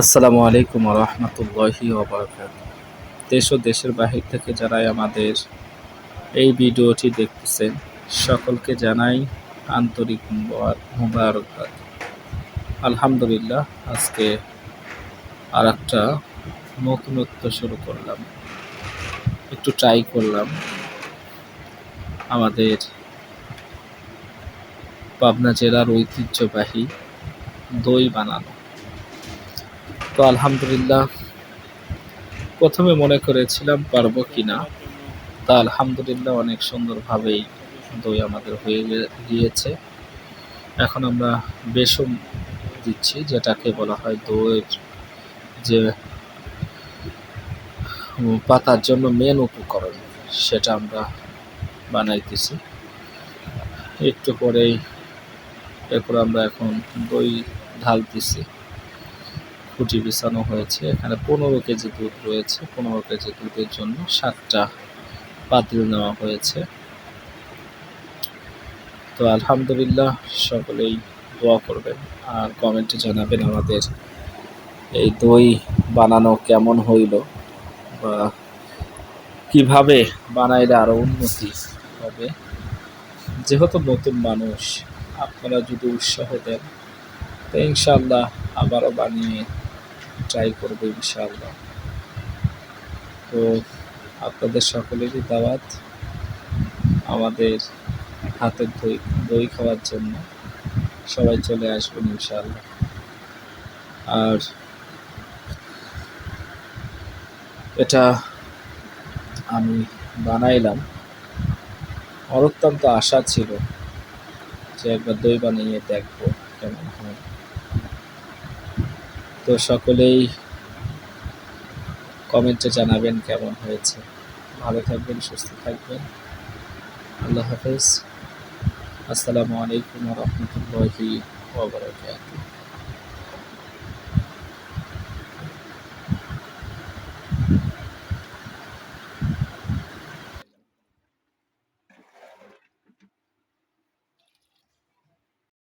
আসসালামু আলাইকুম রহমতুল্লাহি ওবারাকাতুহু। দেশ ও দেশের বাহির থেকে যারাই আমাদের এই ভিডিওটি দেখতেছেন, সকলকে জানাই আন্তরিক মুবারকবাদ। আলহামদুলিল্লাহ, আজকে আর একটা নতুনত্ব শুরু করলাম, একটু ট্রাই করলাম আমাদের পাবনা জেলার ঐতিহ্যবাহী দই বানানো। তো আলহামদুলিল্লাহ, প্রথমে মনে করেছিলাম পারবো কিনা, তা আলহামদুলিল্লাহ অনেক সুন্দরভাবেই দই আমাদের হয়ে গিয়েছে। এখন আমরা বেসন দিচ্ছি, যেটাকে বলা হয় দইয়ের যে পাতার জন্য মেন উপকরণ, সেটা আমরা বানাইতেছি। একটু পরেই এরপর আমরা এখন দই ঢালতেছি। খুঁটি বিছানো হয়েছে, এখানে 15 কেজি দুধ রয়েছে। 15 কেজি দুধের জন্য 7টা পাতিল নেওয়া হয়েছে। তো আলহামদুলিল্লাহ, সকলেই দোয়া করবেন আর কমেন্টে জানাবেন আমাদের এই দই বানানো কেমন হইল, বা কিভাবে বানাইলে আরো উন্নতি হবে। যেহেতু নতুন মানুষ, আপনারা যদি উৎসাহ দেন, তো ইনশাআল্লাহ আবারও বানিয়ে ট্রাই করবো ইনশাআল্লাহ। তো আপনাদের সকলেরই দাওয়াত আমাদের হাতের দই দই খাওয়ার জন্য। সবাই চলে আসবেন ইনশাআল্লাহ। আর এটা আমি বানাইলাম, আমার অত্যন্ত আশা ছিল যে একবার দই বানিয়ে দেখবো কেমন হয়। তো সকলেই কমেন্টে জানাবেন কেমন হয়েছে। ভালো থাকবেন, সুস্থ থাকবেন। আল্লাহ হাফেজ। আসসালামু আলাইকুম রহমতুল্লাহি ওয়া বারাকাতুহু।